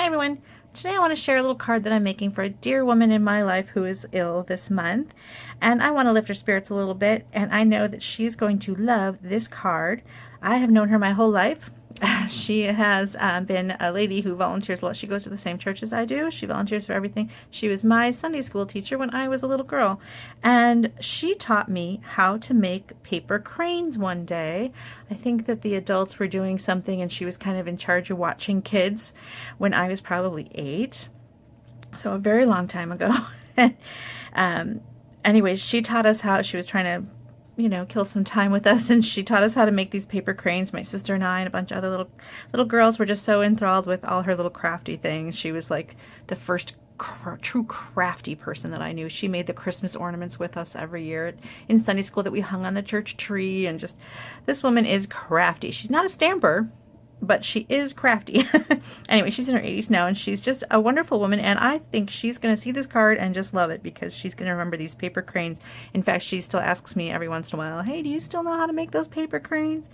Hi everyone. Today I want to share a little card that I'm making for a dear woman in my life who is ill this month, and I want to lift her spirits a little bit, and I know that she's going to love this card. I have known her my whole life. She has been a lady who volunteers a lot. She goes to the same church as I do. She volunteers for everything. She was my Sunday school teacher when I was a little girl, and she taught me how to make paper cranes one day. I think that the adults were doing something and she was kind of in charge of watching kids when I was probably 8, so a very long time ago. Anyways, she taught us how. She was trying to kill some time with us, and she taught us how to make these paper cranes. My sister and I and a bunch of other little girls were just so enthralled with all her little crafty things. She was like the first true crafty person that I knew. She made the Christmas ornaments with us every year in Sunday school that we hung on the church tree, and just, this woman is crafty. She's not a stamper, but she is crafty. Anyway, she's in her 80s now, and she's just a wonderful woman, and I think she's going to see this card and just love it because she's going to remember these paper cranes. In fact, she still asks me every once in a while, hey, do you still know how to make those paper cranes?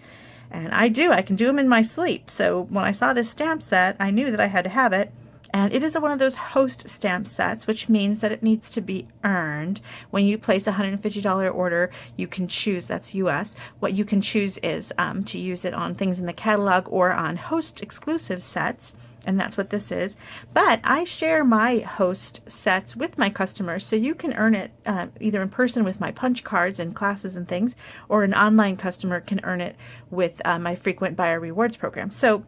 And I do. I can do them in my sleep. So when I saw this stamp set, I knew that I had to have it. And it is one of those host stamp sets, which means that it needs to be earned. When you place a $150 order, you can choose, that's US, what you can choose is to use it on things in the catalog or on host exclusive sets, and that's what this is. But I share my host sets with my customers, so you can earn it either in person with my punch cards and classes and things, or an online customer can earn it with my frequent buyer rewards program. So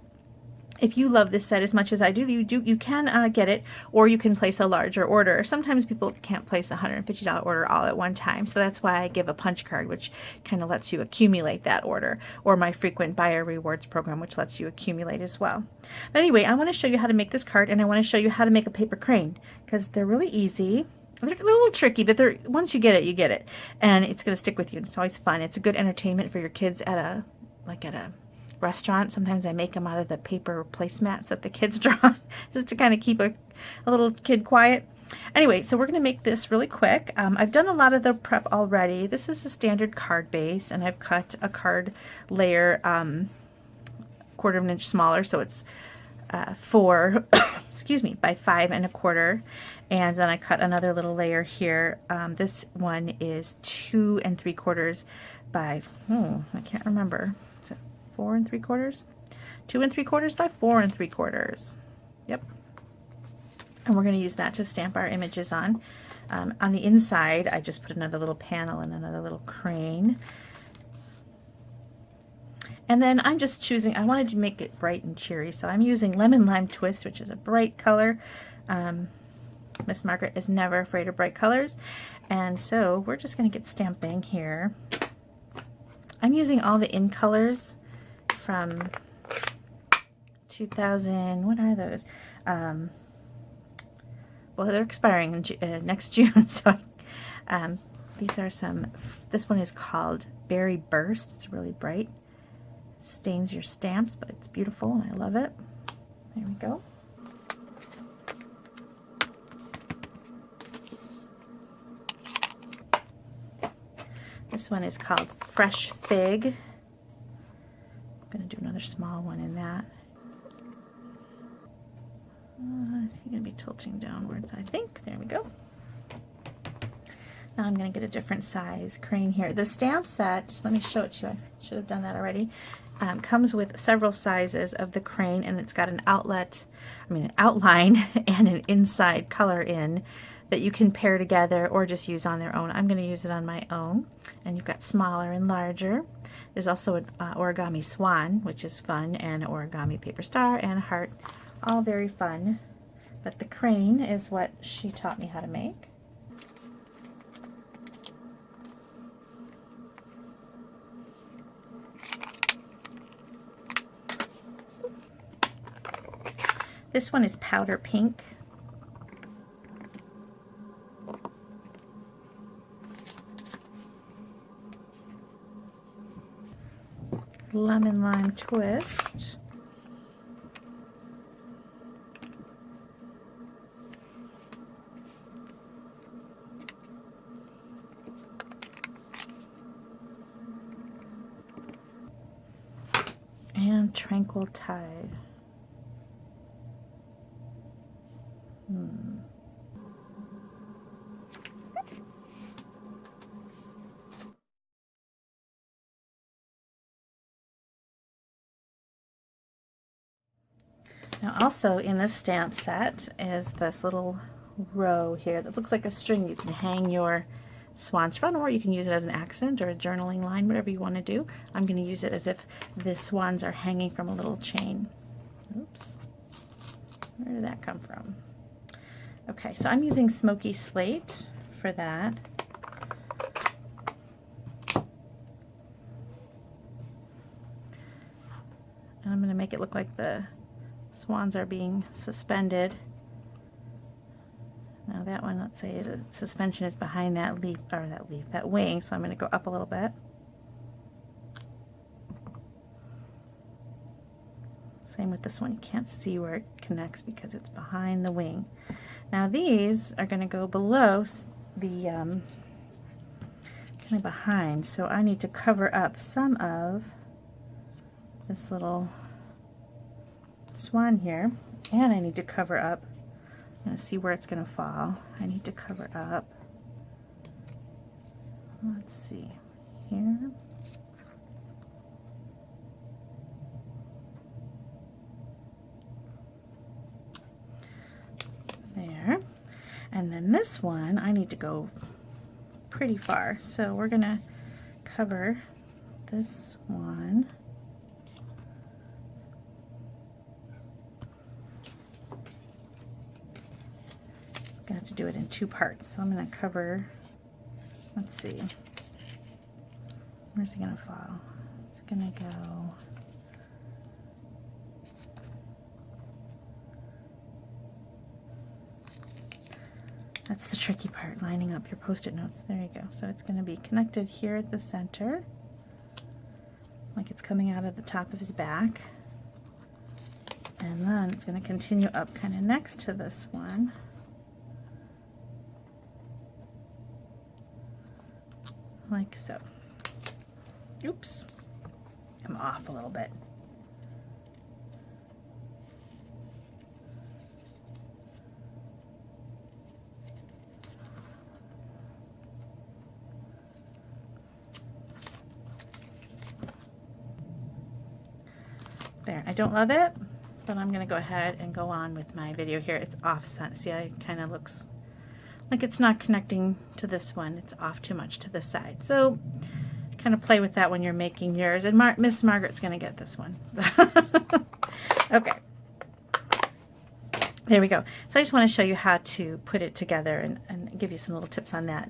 if you love this set as much as I do, you can get it, or you can place a larger order. Sometimes people can't place a $150 order all at one time, so that's why I give a punch card, which kind of lets you accumulate that order, or my frequent buyer rewards program, which lets you accumulate as well. But anyway, I want to show you how to make this card, and I want to show you how to make a paper crane, because they're really easy. They're a little tricky, but once you get it, you get it, and it's going to stick with you. It's always fun. It's a good entertainment for your kids at a restaurant. Sometimes I make them out of the paper placemats that the kids draw, just to kind of keep a little kid quiet. Anyway, so we're going to make this really quick. I've done a lot of the prep already. This is a standard card base, and I've cut a card layer 1/4 of an inch smaller, so it's 4 excuse me, by 5 1/4, and then I cut another little layer here. This one is 2 3/4 by I can't remember. 4 3/4, 2 3/4 by 4 3/4. Yep. And we're going to use that to stamp our images on. On the inside, I just put another little panel and another little crane. And then I'm just choosing, I wanted to make it bright and cheery, so I'm using Lemon Lime Twist, which is a bright color. Miss Margaret is never afraid of bright colors. And so we're just going to get stamping here. I'm using all the in colors from 2000, what are those? Well, they're expiring in, next June, so these are some, this one is called Berry Burst. It's really bright. It stains your stamps, but it's beautiful and I love it. There we go. This one is called Fresh Fig. I'm going to do another small one in that. Is he going to be tilting downwards, I think? There we go. Now I'm going to get a different size crane here. The stamp set, let me show it to you. I should have done that already. Comes with several sizes of the crane, and it's got an an outline and an inside color in that you can pair together or just use on their own. I'm going to use it on my own. And you've got smaller and larger. There's also an origami swan, which is fun, and an origami paper star and a heart. All very fun. But the crane is what she taught me how to make. This one is powder pink. Lemon Lime Twist. And Tranquil Tide. Now also in this stamp set is this little row here that looks like a string. You can hang your swans from, or you can use it as an accent or a journaling line, whatever you want to do. I'm going to use it as if the swans are hanging from a little chain. Oops. Where did that come from? Okay, so I'm using Smoky Slate for that. And I'm going to make it look like the swans are being suspended. Now that one, let's say the suspension is behind that leaf, or that wing, so I'm going to go up a little bit. Same with this one. You can't see where it connects because it's behind the wing. Now these are going to go below the kind of behind, so I need to cover up some of this little swan here, and I need to cover up, I'm going to see where it's going to fall. I need to cover up, let's see, here. There. And then this one, I need to go pretty far, so we're going to cover this one. I'm going to have to do it in two parts, so I'm going to cover, let's see, where's it going to fall? It's going to go that's the tricky part, lining up your post-it notes. There you go. So it's going to be connected here at the center, like it's coming out of the top of his back. And then it's going to continue up kind of next to this one. Like so. Oops. I'm off a little bit. There, I don't love it, but I'm going to go ahead and go on with my video here. It's off center. See, it kind of looks like it's not connecting to this one. It's off too much to this side. So kind of play with that when you're making yours. And Miss Margaret's going to get this one. Okay. There we go. So I just want to show you how to put it together and give you some little tips on that.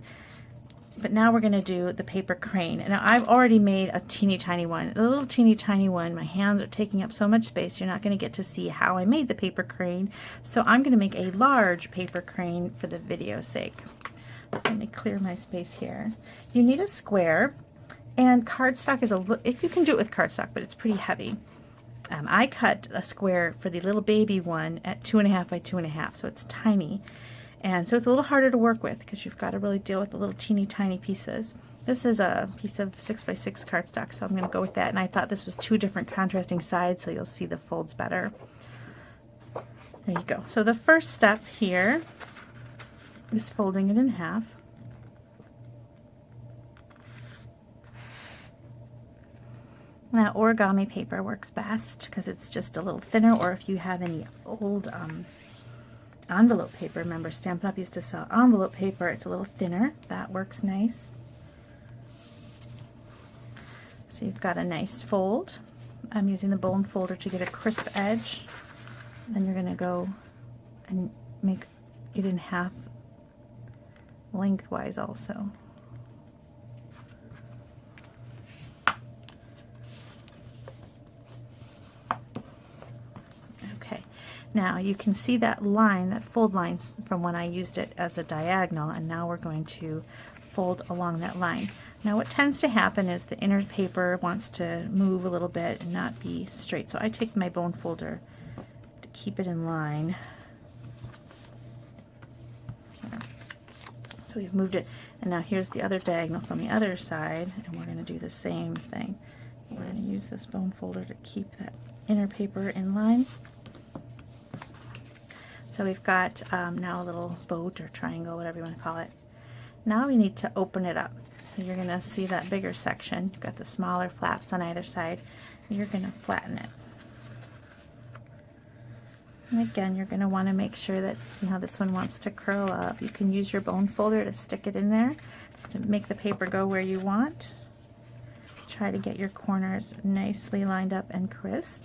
But now we're going to do the paper crane. And I've already made a teeny tiny one. A little teeny tiny one. My hands are taking up so much space. You're not going to get to see how I made the paper crane. So I'm going to make a large paper crane for the video's sake. So let me clear my space here. You need a square. And cardstock is if you can do it with cardstock, but it's pretty heavy. I cut a square for the little baby one at 2.5 by 2.5. So it's tiny. And so it's a little harder to work with because you've got to really deal with the little teeny tiny pieces. This is a piece of 6 by 6 cardstock, so I'm going to go with that. And I thought this was two different contrasting sides, so you'll see the folds better. There you go. So the first step here is folding it in half. Now origami paper works best because it's just a little thinner, or if you have any old envelope paper. Remember, Stampin' Up! Used to sell envelope paper. It's a little thinner. That works nice. So you've got a nice fold. I'm using the bone folder to get a crisp edge. Then you're going to go and make it in half lengthwise also. Now you can see that line, that fold line from when I used it as a diagonal, and now we're going to fold along that line. Now what tends to happen is the inner paper wants to move a little bit and not be straight. So I take my bone folder to keep it in line. There. So we've moved it, and now here's the other diagonal from the other side, and we're going to do the same thing. We're going to use this bone folder to keep that inner paper in line. So we've got now a little boat or triangle, whatever you want to call it. Now we need to open it up. So you're going to see that bigger section. You've got the smaller flaps on either side. You're going to flatten it. And again, you're going to want to make sure that, see how this one wants to curl up. You can use your bone folder to stick it in there to make the paper go where you want. Try to get your corners nicely lined up and crisp.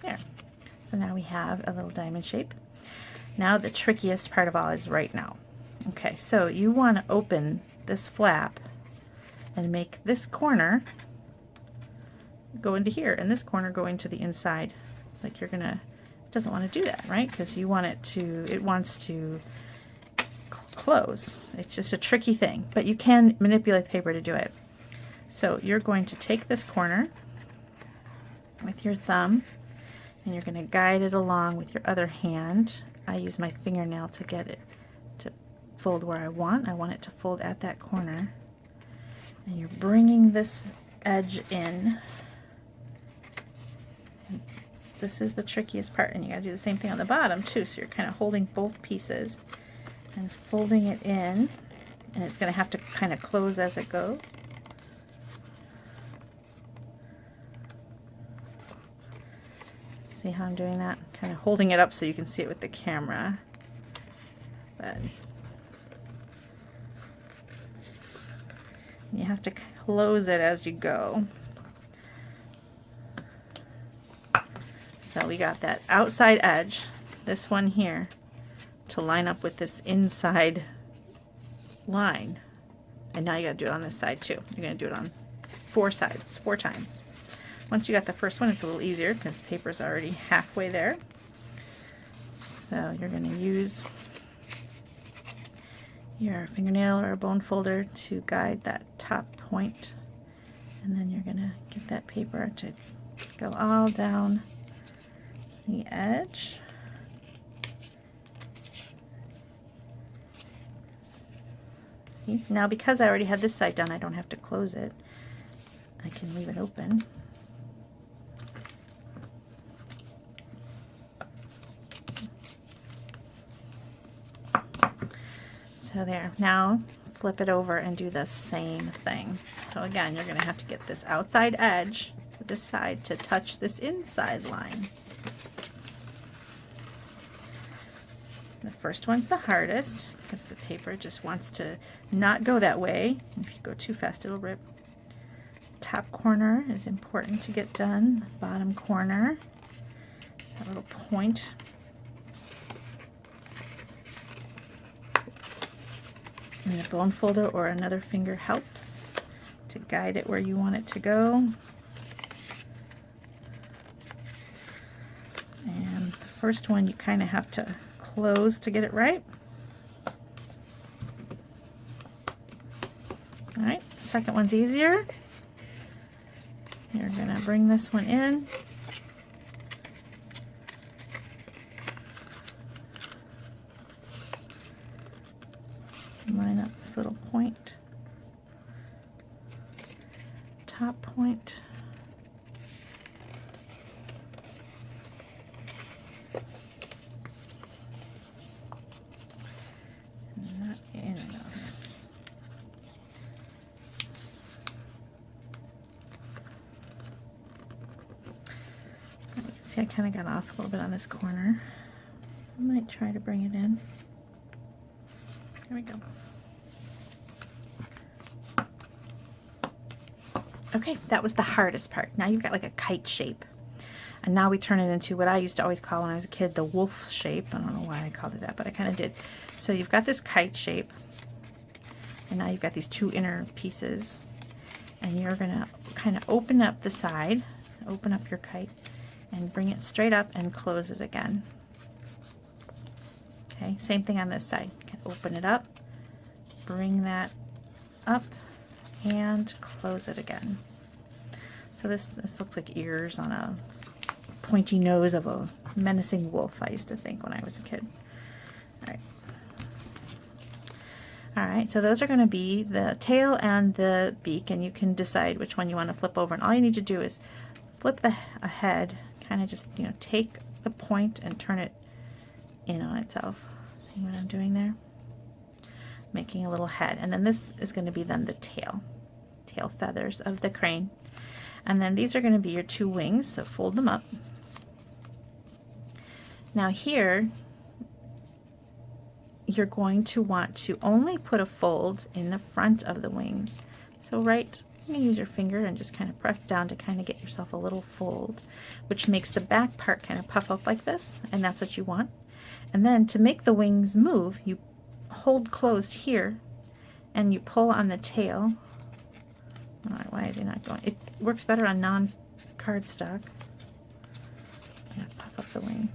There. So now we have a little diamond shape. Now the trickiest part of all is right now. Okay, so you want to open this flap and make this corner go into here and this corner go into the inside. Like you're gonna, it doesn't want to do that, right? Because you want it to, it wants to close. It's just a tricky thing, but you can manipulate the paper to do it. So you're going to take this corner with your thumb and you're going to guide it along with your other hand. I use my fingernail to get it to fold where I want. I want it to fold at that corner. And you're bringing this edge in. And this is the trickiest part, and you got to do the same thing on the bottom too. So you're kind of holding both pieces and folding it in, and it's going to have to kind of close as it goes. See how I'm doing that? Kind of holding it up so you can see it with the camera. But you have to close it as you go. So we got that outside edge, this one here, to line up with this inside line. And now you gotta do it on this side too. You're gonna do it on 4 sides, 4 times. Once you got the first one, it's a little easier because the paper's already halfway there. So you're gonna use your fingernail or a bone folder to guide that top point, and then you're gonna get that paper to go all down the edge. See? Now because I already had this side done, I don't have to close it. I can leave it open. So there. Now flip it over and do the same thing. So again, you're going to have to get this outside edge to this side to touch this inside line. The first one's the hardest because the paper just wants to not go that way. If you go too fast, it'll rip. Top corner is important to get done. Bottom corner, that little point. And a bone folder or another finger helps to guide it where you want it to go. And the first one you kind of have to close to get it right. Alright, second one's easier. You're going to bring this one in. Line up this little point, top point, not in enough. You can see I kind of got off a little bit on this corner. I might try to bring it in. There we go. Okay, that was the hardest part. Now you've got like a kite shape. And now we turn it into what I used to always call when I was a kid the wolf shape. I don't know why I called it that, but I kind of did. So you've got this kite shape. And now you've got these 2 inner pieces. And you're going to kind of open up the side, open up your kite, and bring it straight up and close it again. Okay, same thing on this side. You can open it up, bring that up, and close it again. So this looks like ears on a pointy nose of a menacing wolf, I used to think when I was a kid. Alright, so those are going to be the tail and the beak, and you can decide which one you want to flip over. And all you need to do is flip the head, kind of just, you know, take the point and turn it in on itself. See what I'm doing there? Making a little head. And then this is going to be then the tail feathers of the crane. And then these are going to be your 2 wings, so fold them up. Now here, you're going to want to only put a fold in the front of the wings. So you can use your finger and just kind of press down to kind of get yourself a little fold, which makes the back part kind of puff up like this, and that's what you want. And then to make the wings move, you hold closed here and you pull on the tail. All right, why is he not going? It works better on non-cardstock. Puff up the wing.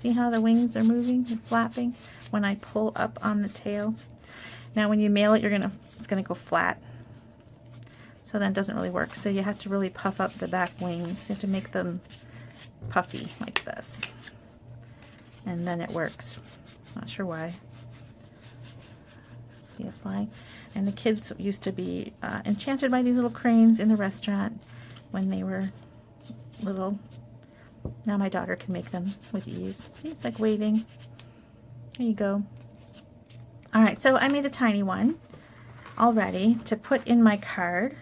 See how the wings are moving and flapping when I pull up on the tail? Now when you mail it, it's gonna go flat. So then it doesn't really work. So you have to really puff up the back wings. You have to make them puffy like this. And then it works. Not sure why. See it flying? And the kids used to be enchanted by these little cranes in the restaurant when they were little. Now my daughter can make them with ease. See, it's like waving. There you go. Alright, so I made a tiny one already to put in my card.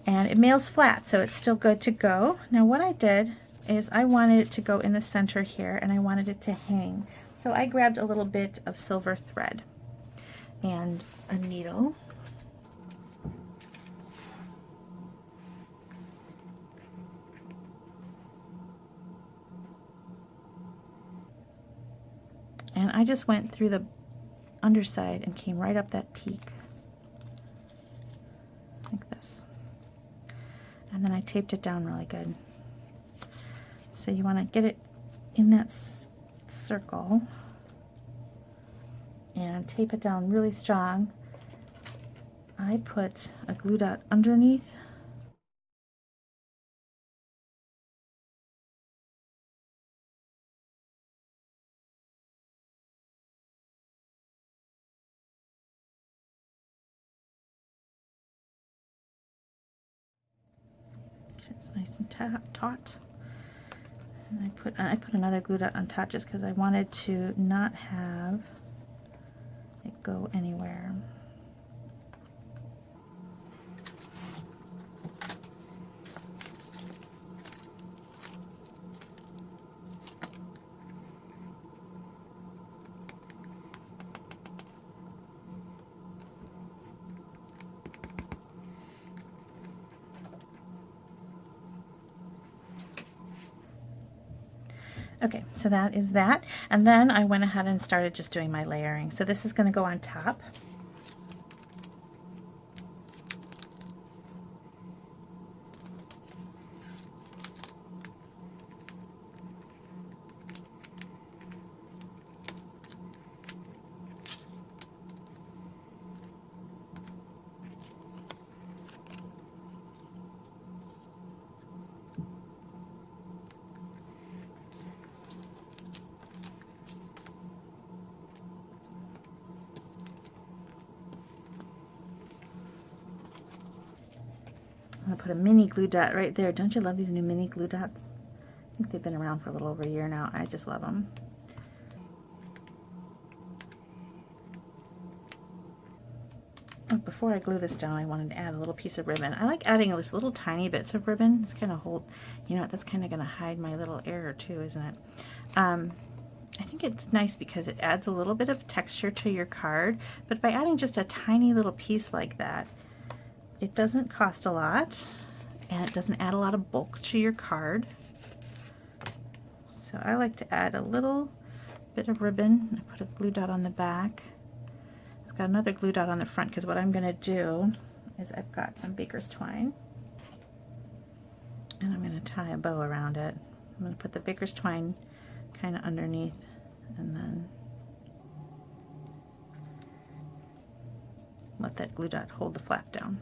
And it mails flat, so it's still good to go. Now what I did is I wanted it to go in the center here, and I wanted it to hang. So I grabbed a little bit of silver thread and a needle. And I just went through the underside and came right up that peak, like this. And then I taped it down really good. So you want to get it in that circle and tape it down really strong. I put a glue dot underneath. It's nice and taut. And I put another glue dot on top just because I wanted to not have it go anywhere. Okay, so that is that. And then I went ahead and started just doing my layering. So this is going to go on top. I'm going to put a mini glue dot right there. Don't you love these new mini glue dots? I think they've been around for a little over a year now. I just love them. Before I glue this down, I wanted to add a little piece of ribbon. I like adding those little tiny bits of ribbon. It's kind of that's kind of going to hide my little error too, isn't it? I think it's nice because it adds a little bit of texture to your card, but by adding just a tiny little piece like that, it doesn't cost a lot, and it doesn't add a lot of bulk to your card. So I like to add a little bit of ribbon. I put a glue dot on the back. I've got another glue dot on the front because what I'm going to do is I've got some baker's twine, and I'm going to tie a bow around it. I'm going to put the baker's twine kind of underneath, and then let that glue dot hold the flap down.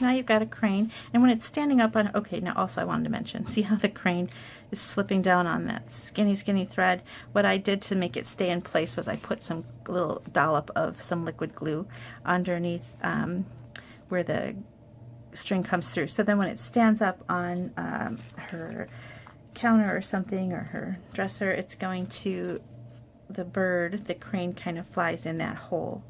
Now you've got a crane, and when it's standing up on, okay, now also I wanted to mention, see how the crane is slipping down on that skinny, skinny thread? What I did to make it stay in place was I put some little dollop of some liquid glue underneath where the string comes through. So then when it stands up on her counter or something, or her dresser, it's going to, the bird, the crane kind of flies in that hole.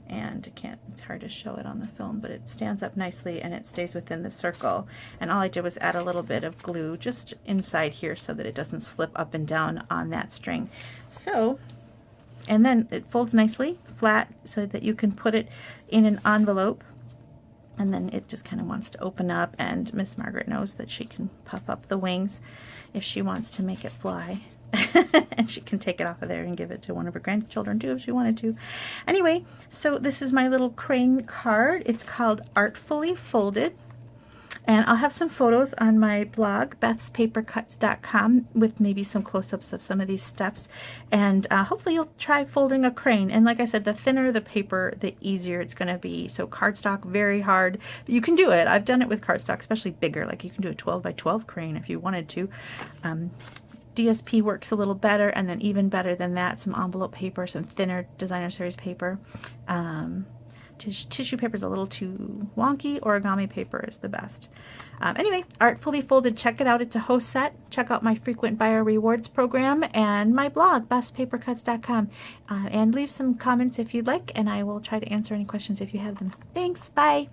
And it's hard to show it on the film, but it stands up nicely and it stays within the circle. And all I did was add a little bit of glue just inside here so that it doesn't slip up and down on that string. So, and then it folds nicely flat so that you can put it in an envelope, and then it just kind of wants to open up, and Miss Margaret knows that she can puff up the wings if she wants to make it fly. And she can take it off of there and give it to one of her grandchildren too if she wanted to. Anyway, so this is my little crane card. It's called Artfully Folded. And I'll have some photos on my blog, bethspapercuts.com, with maybe some close-ups of some of these steps. And hopefully you'll try folding a crane. And like I said, the thinner the paper, the easier it's going to be. So cardstock, very hard. But you can do it. I've done it with cardstock, especially bigger. Like you can do a 12 by 12 crane if you wanted to. DSP works a little better, and then even better than that, some envelope paper, some thinner designer series paper. Tissue paper is a little too wonky. Origami paper is the best. Anyway, Artfully Folded, check it out. It's a host set. Check out my frequent buyer rewards program and my blog, bethspapercuts.com. And leave some comments if you'd like, and I will try to answer any questions if you have them. Thanks. Bye.